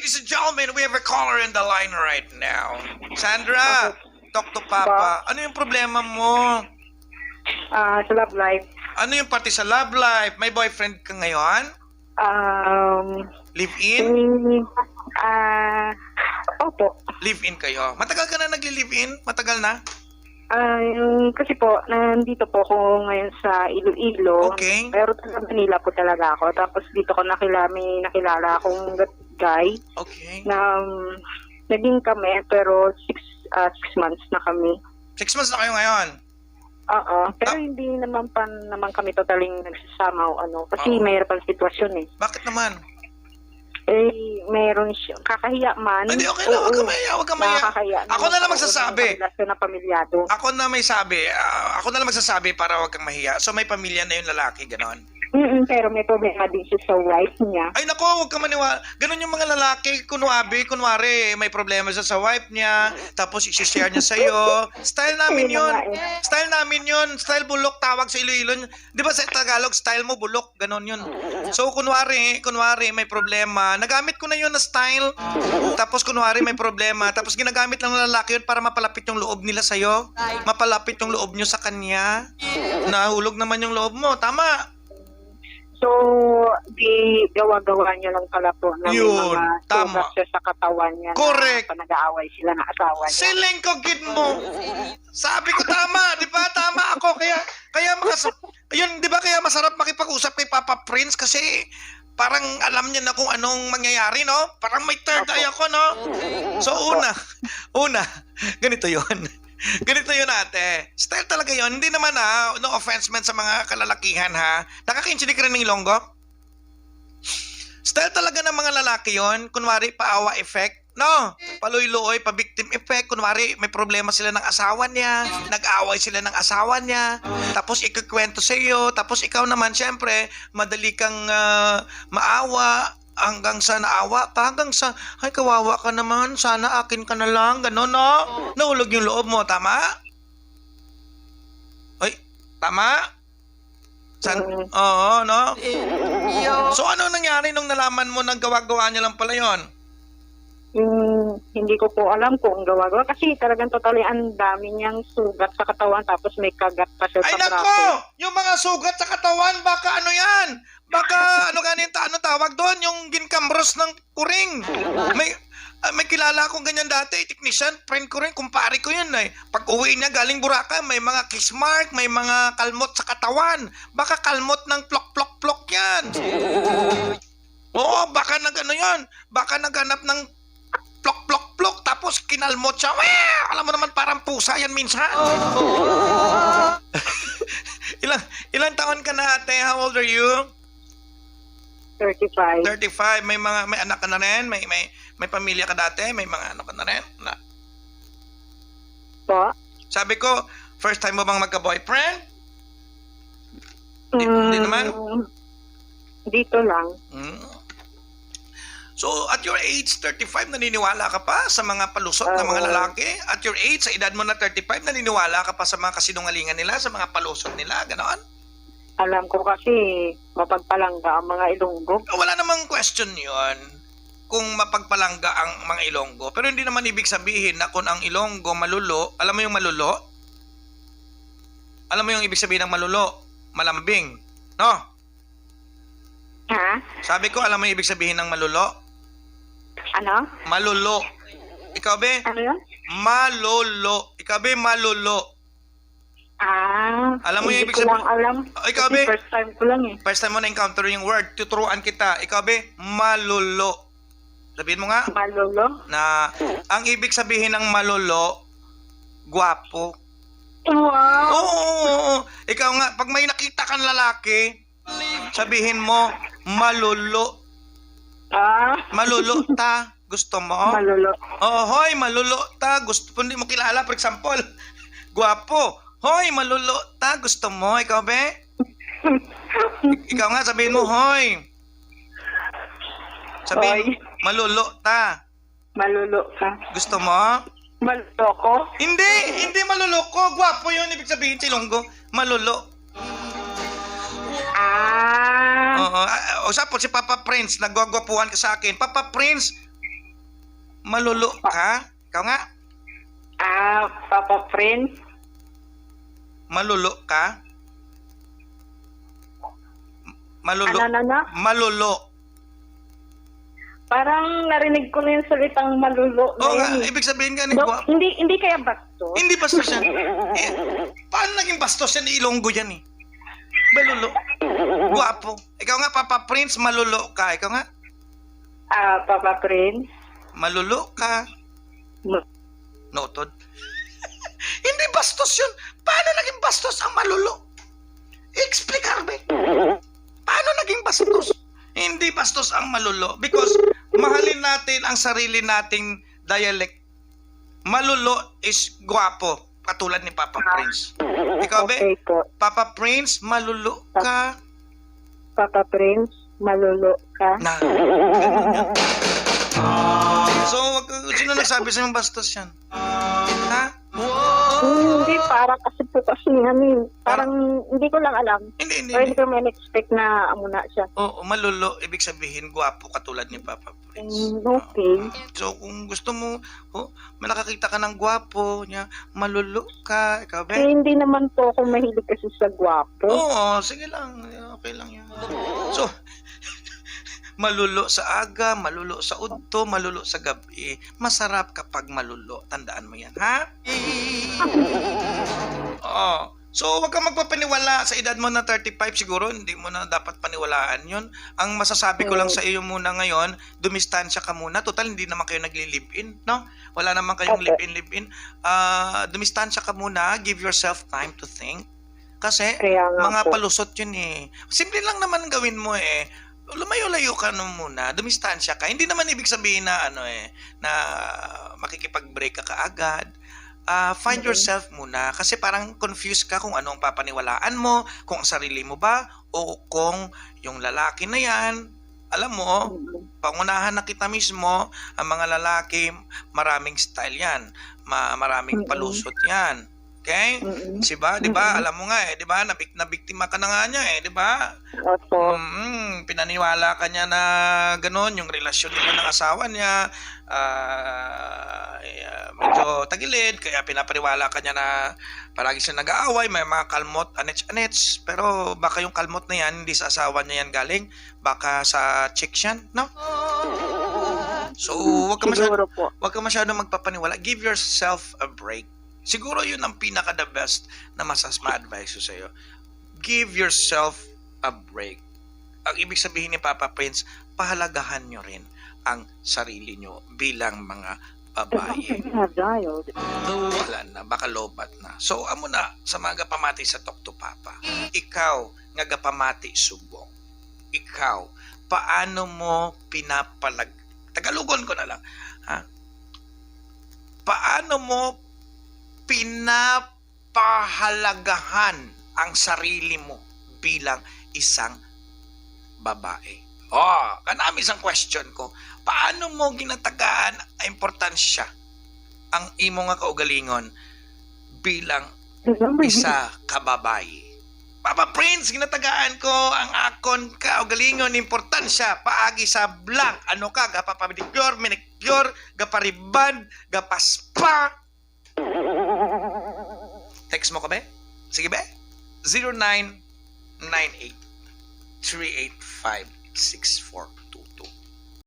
Ladies and gentlemen, we have a caller in the line right now. Sandra, talk to Papa. Ano yung problema mo? Sa love life. Ano yung pati sa love life? May boyfriend ka ngayon? Live-in? Opo. Live-in kayo. Matagal ka na nagli-live-in? Matagal na? Kasi po, nandito po ako ngayon sa Iloilo. Okay. Pero sa Manila po talaga ako. Tapos dito ko may nakilala akong guy Okay. na naging kami pero 6 months na kami. 6 months na kayo ngayon? Oo. Pero hindi naman kami totaling nagsasama o ano. Kasi Oo. mayroon pang sitwasyon eh. Bakit naman? Mayroon siya. Kakahiya man. Hindi, okay lang. Huwag kang mahiya. Huwag kang mahiya. Nakakahiya. Ako na lang magsasabi. Relasyon na pamilyado. Ako na may sabi. Ako na lang magsasabi para huwag kang mahiya. So may pamilya na yung lalaki, ganon. Pero may problema din siya sa wife niya. Ay nako, huwag ka maniwala. Ganon yung mga lalaki, kunwari, may problema siya sa wife niya, tapos i-share niya sa'yo. Style namin yun. Style namin yun. Style bulok, tawag sa Iloilo. Di ba sa Tagalog, style mo bulok, ganon yun. So kunwari, may problema. Nagamit ko na yun na style. Tapos kunwari may problema. Tapos ginagamit lang ng lalaki yun para mapalapit yung loob nila sa'yo. Mapalapit yung loob nyo sa kanya. Nahulog naman yung loob mo. Tama. So, di gawa-gawa niya lang pala po na may Yun, mga tama. sugat siya sa katawan niya. Correct. Na nag-aaway sila na asawa niya. Siling ko gid mo. Sabi ko tama, 'di ba? Tama ako kaya yun, 'di ba kaya masarap makipag-usap kay Papa Prince kasi parang alam niya na kung anong mangyayari, no? Parang may third eye ako, no? So una, ganito 'yon. Ganito yun ate. Style talaga yun. Hindi naman no offense man sa mga kalalakihan ha. Nakakinsinig ka rin ng Ilonggo? Style talaga ng mga lalaki yon. Kunwari paawa effect. No, paluy-luoy, pa-victim effect. Kunwari may problema sila ng asawa niya. Nag-away sila ng asawa niya. Tapos ikukwento sa iyo. Tapos ikaw naman syempre, madali kang maawa. Hanggang sa naawa pa, hanggang sa, ay kawawa ka naman, sana akin ka na lang, gano'n, no? Nahulog yung loob mo, tama? Ay, tama? Oo, no? So ano nangyari nung nalaman mo na gawa-gawa niya lang pala yon? Hindi ko po alam kung gawa-gawa kasi talagang totally ang dami niyang sugat sa katawan tapos may kagat pa siya Ay sa braso. nako! Yung mga sugat sa katawan, baka ano yan? Baka ano ano tawag doon? Yung ginkambros ng kuring. May kilala akong ganyan dati, technician, friend ko rin, kumpare ko yun eh. Pag uwi niya galing Boracay, may mga kiss mark, may mga kalmot sa katawan. Baka kalmot ng plok-plok-plok yan. Oo, baka nag-ano yan. Baka naghanap ng plok-plok-plok, tapos kinalmot siya. Wah! Alam mo naman, parang pusa yan minsan. Ilang taon ka na ate? How old are you? 35. 35. May anak ka na rin? May pamilya ka dati? May mga anak ka na rin? Na. Po? Sabi ko, first time mo bang magka-boyfriend? Hindi naman? Dito lang. So, at your age, 35, naniniwala ka pa sa mga palusot ng mga lalaki? At your age, sa edad mo na 35, naniniwala ka pa sa mga kasinungalingan nila, sa mga palusot nila, ganoon? Alam ko kasi mapagpalangga ang mga Ilonggo. Wala namang question yon kung mapagpalangga ang mga Ilonggo. Pero hindi naman ibig sabihin na kung ang Ilonggo malulo, alam mo yung malulo? Alam mo yung ibig sabihin ng malulo? Malambing. No? Ha? Sabi ko, alam mo yung ibig sabihin ng malulo? Ano? Malulo. Ikaw be? Ano yun? Malolo. Ikaw be, malolo. Alam mo yung ibig sabihin? Hindi ko lang alam. Ikaw Kasi be? first time ko lang eh. First time mo na-encounter yung word, tuturuan kita. Ikaw be, malolo. Sabihin mo nga. Malolo? Na ang ibig sabihin ng malolo, gwapo. Wow! Oo. Ikaw nga, pag may nakita kang lalaki, sabihin mo, malolo. Malolo ta. Gusto mo? Malolo. Oo, hoy, malolo ta. Gusto, hindi mo kilala, for example, gwapo. Hoy, malolo ta. Gusto mo? Ikaw be? Ikaw nga, sabihin mo, hoy. Sabihin, malolo ta. Malolo ka. Gusto mo? Maloko? Hindi maluloko. Gwapo yun, ibig sabihin sa Ilonggo. Malulo. Ah. Oo. O sapos si Papa Prince, nagwagwapuhan ka sa akin. Papa Prince, Malulo ka? Ikaw nga? Papa Prince. Malulo ka? Malulo. Ano? Malulo. Parang narinig ko na yung salitang malulo na Oo nga, yun. ibig sabihin ka ni Dok, Guwapo. hindi kaya bastos? Hindi bastos yan. Paano naging bastos yan? Ilonggo yan eh. Malulo. Guwapo. Ikaw nga, Papa Prince, malulo ka. Ikaw nga? Papa Prince. Malulo ka. Ma- Notod. Hindi bastos yun. Paano naging bastos ang malulo? Explain, Harvey. Paano naging bastos? Hindi bastos ang malulo because mahalin natin ang sarili nating dialect. Malulo is guwapo, katulad ni Papa Prince. Ikaw, Okay be? po. Papa Prince, malulo ka. Papa Prince, malulo ka. Na. Ganun yan. So, sino nagsabi sa yung bastos yan? Ha? Hindi, para kasi po kasi parang hindi ko lang alam. Hindi. Or hindi ko may expect na muna siya. Oo, malulo, ibig sabihin, guwapo, katulad ni Papa Prince. Okay. So, kung gusto mo, may nakakita ka ng guwapo niya, malulo ka, ikaw, be? Hindi naman po ako mahilig kasi sa gwapo. Oo, sige lang, okay lang yan. So, malulo sa aga, malulo sa udto, malulo sa gabi. Masarap kapag malulo. Tandaan mo yan, ha? Oo. So, huwag kang magpapaniwala sa edad mo na 35 siguro, hindi mo na dapat paniwalaan yun. Ang masasabi ko lang sa iyo muna ngayon, dumistansya ka muna. Total, hindi naman kayo nagli-live-in, no? Wala naman kayong live-in. Dumistansya ka muna, give yourself time to think. Kasi, Kaya nga mga po. palusot yun eh. Simple lang naman gawin mo eh. Lumayo-layo ka no muna, dumistansya ka. Hindi naman ibig sabihin na na makikipag-break ka kaagad. Find yourself muna kasi parang confused ka kung anong papaniwalaan mo, kung ang sarili mo ba o kung yung lalaki na yan. Alam mo, pangunahan na kita mismo, ang mga lalaki, maraming style yan. Maraming palusot yan. Okay? Di ba? Alam mo nga di ba? Nabiktima ka na nga niya di ba? Opo. Pinaniwala ka niya na gano'n, yung relasyon nila ng asawa niya, medyo tagilid, kaya pinapaniwala ka niya na palagi siya nag-aaway, may mga kalmot, anets, pero baka yung kalmot na yan, hindi sa asawa niya yan galing, baka sa chicks yan, no? So, wag ka masyado magpapaniwala. Give yourself a break. Siguro yun ang pinaka the best na ma-advise ko sa'yo. Give yourself a break. Ang ibig sabihin ni Papa Prince, pahalagahan nyo rin ang sarili nyo bilang mga babae. Wala na, baka lobat na. So, amo na, sa mga gapamati sa Talk to Papa. Ikaw, nga gapamati subong. Ikaw, paano mo Tagalugon ko na lang. Ha? Paano mo pinapahalagahan ang sarili mo bilang isang babae? Kanami isang question ko. Paano mo ginatagaan ang importansya ang imo nga kaugalingon bilang isa ka babae? Papa Prince, ginatagaan ko ang akon kaugalingon importansya paagi sa blank. Ano ka? Gapapamidicure, manicure, gapariband, gapaspa. Text mo ka, be? Sige, be? 0998-385-64.